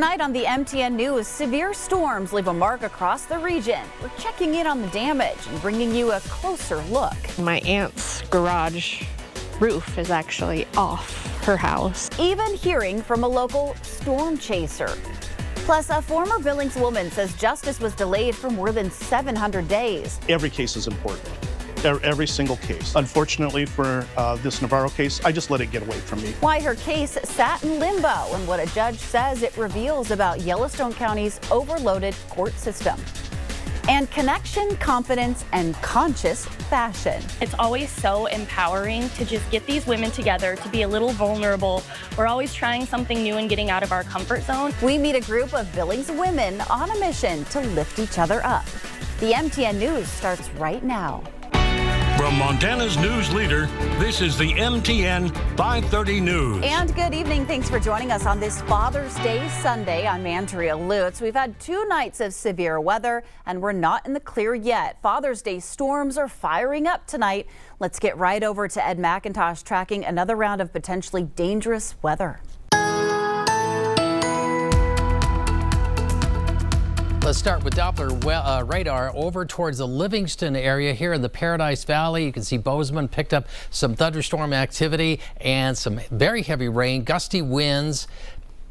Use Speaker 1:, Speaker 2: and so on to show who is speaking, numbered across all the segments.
Speaker 1: Tonight on the MTN News, severe storms leave a mark across the region. We're checking in on the damage and bringing you a closer look.
Speaker 2: My aunt's garage roof is actually off her house.
Speaker 1: Even hearing from a local storm chaser. Plus, a former Billings woman says justice was delayed for more than 700 days.
Speaker 3: Every case is important. Every single case. Unfortunately for this Navarro case, I just let it get away from me.
Speaker 1: Why her case sat in limbo and what a judge says it reveals about Yellowstone County's overloaded court system. And connection, confidence, and conscious fashion.
Speaker 4: It's always so empowering to just get these women together, to be a little vulnerable. We're always trying something new and getting out of our comfort zone.
Speaker 1: We meet a group of Billings women on a mission to lift each other up. The MTN News starts right now.
Speaker 5: From Montana's news leader, this is the MTN 530 News.
Speaker 1: And good evening. Thanks for joining us on this Father's Day Sunday. I'm Andrea Lutz. We've had 2 nights of severe weather, and we're not in the clear yet. Father's Day storms are firing up tonight. Let's get right over to Ed McIntosh tracking another round of potentially dangerous weather.
Speaker 6: Let's start with Doppler radar over towards the Livingston area here in the Paradise Valley. You can see Bozeman picked up some thunderstorm activity and some very heavy rain, gusty winds.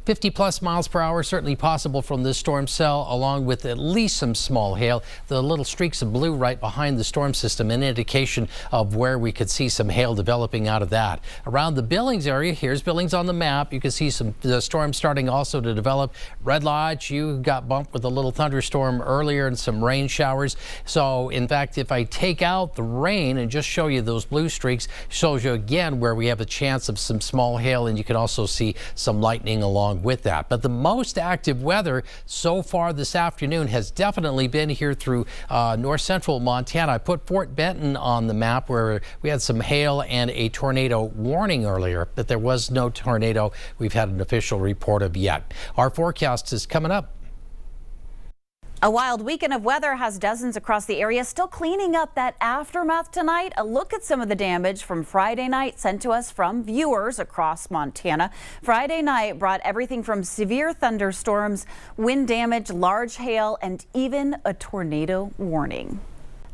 Speaker 6: 50+ miles per hour certainly possible from this storm cell, along with at least some small hail. The little streaks of blue right behind the storm system, an indication of where we could see some hail developing out of that. Around the Billings area, here's Billings on the map. You can see the storm starting also to develop. Red Lodge, you got bumped with a little thunderstorm earlier and some rain showers. So in fact, if I take out the rain and just show you those blue streaks, shows you again where we have a chance of some small hail, and you can also see some lightning along with that. But the most active weather so far this afternoon has definitely been here through north central Montana. I put Fort Benton on the map where we had some hail and a tornado warning earlier, but there was no tornado we've had an official report of yet. Our forecast is coming up.
Speaker 1: A wild weekend of weather has dozens across the area still cleaning up that aftermath tonight. A look at some of the damage from Friday night sent to us from viewers across Montana. Friday night brought everything from severe thunderstorms, wind damage, large hail, and even a tornado warning.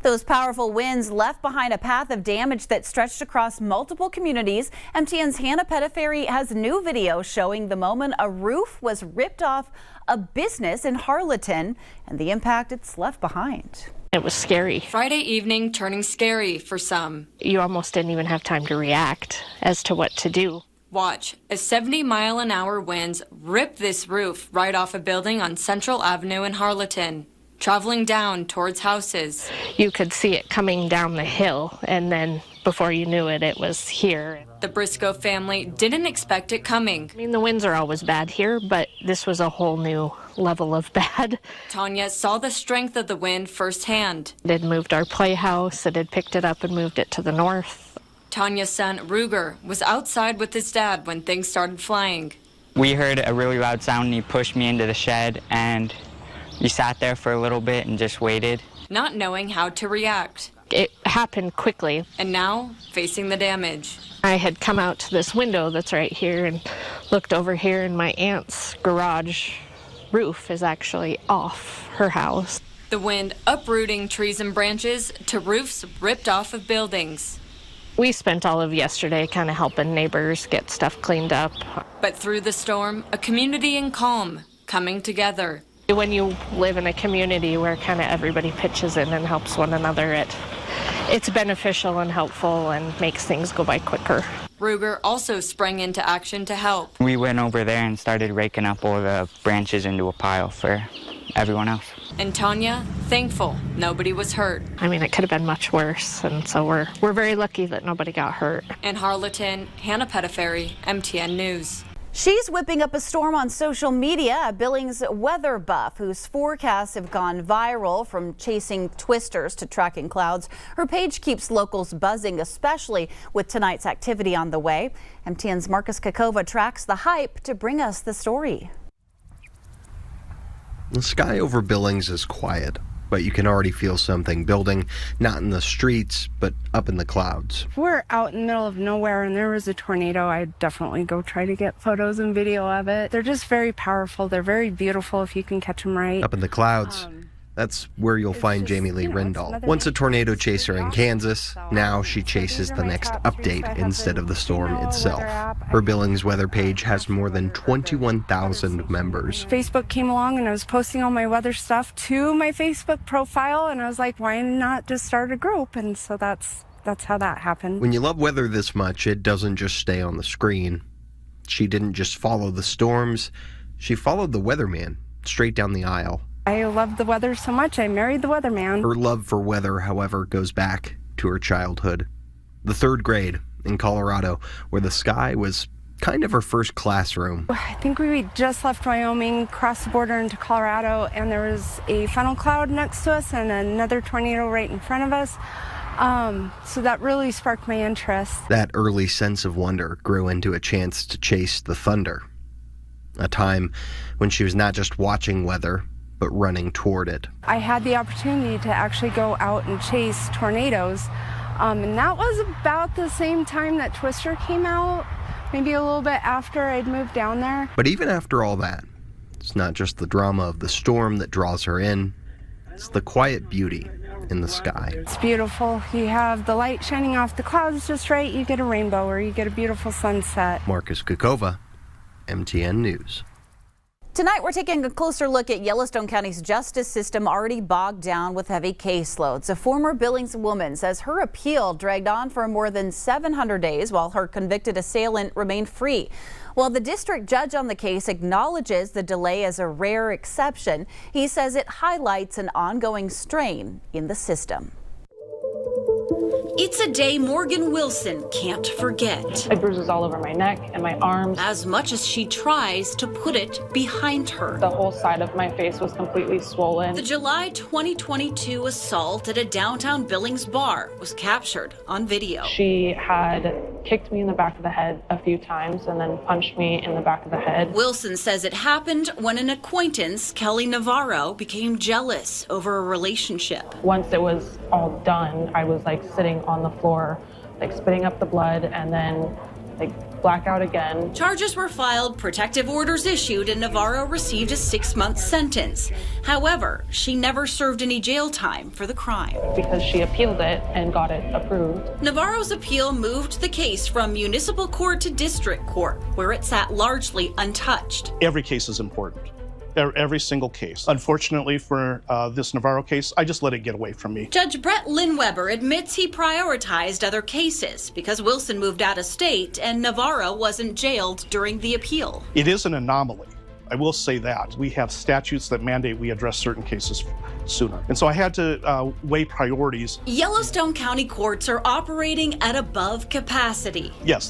Speaker 1: Those powerful winds left behind a path of damage that stretched across multiple communities. MTN's Hannah Pettiferi has new video showing the moment a roof was ripped off a business in Harlowton and the impact it's left behind.
Speaker 2: It was scary.
Speaker 7: Friday evening turning scary for some.
Speaker 2: You almost didn't even have time to react as to what to do.
Speaker 7: Watch as 70-mile-an-hour winds rip this roof right off a building on Central Avenue in Harlowton, traveling down towards houses.
Speaker 2: You could see it coming down the hill, and then before you knew it, it was here.
Speaker 7: The Briscoe family didn't expect it coming.
Speaker 2: I mean, the winds are always bad here, but this was a whole new level of bad.
Speaker 7: Tanya saw the strength of the wind firsthand.
Speaker 2: It had moved our playhouse. It had picked it up and moved it to the north.
Speaker 7: Tanya's son, Ruger, was outside with his dad when things started flying.
Speaker 8: We heard a really loud sound, and he pushed me into the shed, and we sat there for a little bit and just waited,
Speaker 7: not knowing how to react.
Speaker 2: It happened quickly.
Speaker 7: And now, facing the damage.
Speaker 2: I had come out to this window that's right here and looked over here, and my aunt's garage roof is actually off her house.
Speaker 7: The wind uprooting trees and branches to roofs ripped off of buildings.
Speaker 2: We spent all of yesterday kind of helping neighbors get stuff cleaned up.
Speaker 7: But through the storm, a community in calm, coming together.
Speaker 2: When you live in a community where kind of everybody pitches in and helps one another, it's beneficial and helpful and makes things go by quicker.
Speaker 7: Ruger also sprang into action to help.
Speaker 8: We went over there and started raking up all the branches into a pile for everyone else.
Speaker 7: And Tanya, thankful nobody was hurt.
Speaker 2: I mean, it could have been much worse, and so we're very lucky that nobody got hurt.
Speaker 7: In Harlowton, Hannah Pettiferi, MTN News.
Speaker 1: She's whipping up a storm on social media, a Billings weather buff whose forecasts have gone viral, from chasing twisters to tracking clouds. Her page keeps locals buzzing, especially with tonight's activity on the way. MTN's Marcus Kakova tracks the hype to bring us the story.
Speaker 9: The sky over Billings is quiet. but you can already feel something building, not in the streets, but up in the clouds.
Speaker 10: If we're out in the middle of nowhere and there was a tornado, I'd definitely go try to get photos and video of it. They're just very powerful. They're very beautiful if you can catch them right.
Speaker 9: Up in the clouds. That's where you'll find Jamie Lee Rindall. Once a tornado chaser in Kansas, now she chases the next update instead of the storm itself. Her Billings weather page has more than 21,000 members.
Speaker 10: Facebook came along and I was posting all my weather stuff to my Facebook profile, and I was like, why not just start a group? And so that's how that happened.
Speaker 9: When you love weather this much, it doesn't just stay on the screen. She didn't just follow the storms, she followed the weatherman straight down the aisle.
Speaker 10: I love the weather so much, I married the weatherman.
Speaker 9: Her love for weather, however, goes back to her childhood. The 3rd grade in Colorado, where the sky was kind of her first classroom.
Speaker 10: I think we just left Wyoming, crossed the border into Colorado, and there was a funnel cloud next to us and another tornado right in front of us. So that really sparked my interest.
Speaker 9: That early sense of wonder grew into a chance to chase the thunder. A time when she was not just watching weather, but running toward it.
Speaker 10: I had the opportunity to actually go out and chase tornadoes, and that was about the same time that Twister came out, maybe a little bit after I'd moved down there.
Speaker 9: But even after all that, it's not just the drama of the storm that draws her in, it's the quiet beauty in the sky.
Speaker 10: It's beautiful. You have the light shining off the clouds just right, you get a rainbow or you get a beautiful sunset.
Speaker 9: Marcus Kukova, MTN News.
Speaker 1: Tonight, we're taking a closer look at Yellowstone County's justice system already bogged down with heavy caseloads. A former Billings woman says her appeal dragged on for more than 700 days while her convicted assailant remained free. While the district judge on the case acknowledges the delay as a rare exception, he says it highlights an ongoing strain in the system.
Speaker 11: It's a day Morgan Wilson can't forget.
Speaker 12: I had bruises all over my neck and my arms.
Speaker 11: As much as she tries to put it behind her.
Speaker 12: The whole side of my face was completely swollen.
Speaker 11: The July 2022 assault at a downtown Billings bar was captured on video.
Speaker 12: She had kicked me in the back of the head a few times and then punched me in the back of the head.
Speaker 11: Wilson says it happened when an acquaintance, Kelly Navarro, became jealous over a relationship.
Speaker 12: Once it was all done, I was like sitting on the floor, like spitting up the blood and then like blackout again.
Speaker 11: Charges were filed, protective orders issued, and Navarro received a 6-month sentence. However, she never served any jail time for the crime.
Speaker 12: Because she appealed it and got it approved.
Speaker 11: Navarro's appeal moved the case from municipal court to district court, where it sat largely untouched.
Speaker 3: Every case is important. Every single case. Unfortunately for this Navarro case, I just let it get away from me.
Speaker 11: Judge Brett Linweber admits he prioritized other cases because Wilson moved out of state and Navarro wasn't jailed during the appeal.
Speaker 3: It is an anomaly. I will say that. We have statutes that mandate we address certain cases sooner. And so I had to weigh priorities.
Speaker 11: Yellowstone County courts are operating at above capacity.
Speaker 3: Yes,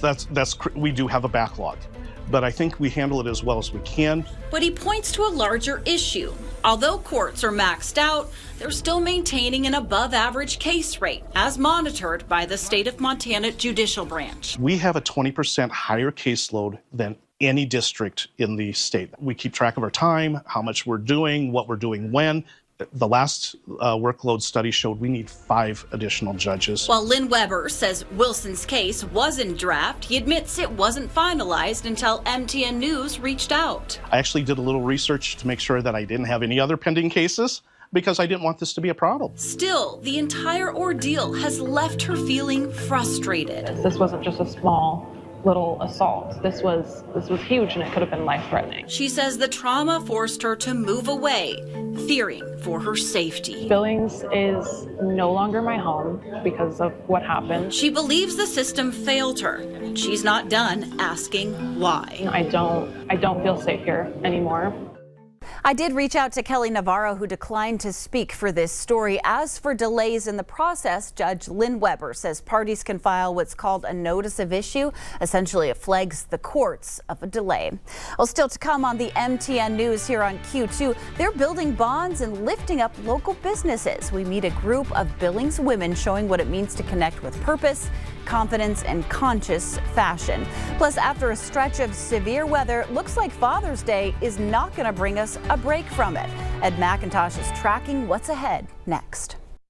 Speaker 3: we do have a backlog. But I think we handle it as well as we can.
Speaker 11: But he points to a larger issue. Although courts are maxed out, they're still maintaining an above-average case rate, as monitored by the state of Montana Judicial Branch.
Speaker 3: We have a 20% higher caseload than any district in the state. We keep track of our time, how much we're doing, what we're doing when. The last workload study showed we need 5 additional judges.
Speaker 11: While Linweber says Wilson's case was in draft, he admits it wasn't finalized until MTN News reached out.
Speaker 3: I actually did a little research to make sure that I didn't have any other pending cases because I didn't want this to be a problem.
Speaker 11: Still, the entire ordeal has left her feeling frustrated.
Speaker 12: This wasn't just a small little assault. This was huge and it could have been life-threatening.
Speaker 11: She says the trauma forced her to move away, fearing for her safety.
Speaker 12: Billings is no longer my home because of what happened.
Speaker 11: She believes the system failed her, and she's not done asking why.
Speaker 12: I don't feel safe here anymore.
Speaker 1: I did reach out to Kelly Navarro, who declined to speak for this story. As for delays in the process, Judge Linweber says parties can file what's called a notice of issue. Essentially, it flags the courts of a delay. Well, still to come on the MTN News here on Q2, they're building bonds and lifting up local businesses. We meet a group of Billings women showing what it means to connect with purpose, confidence, and conscious fashion. Plus, after a stretch of severe weather, looks like Father's Day is not going to bring us a break from it. Ed McIntosh is tracking what's ahead next.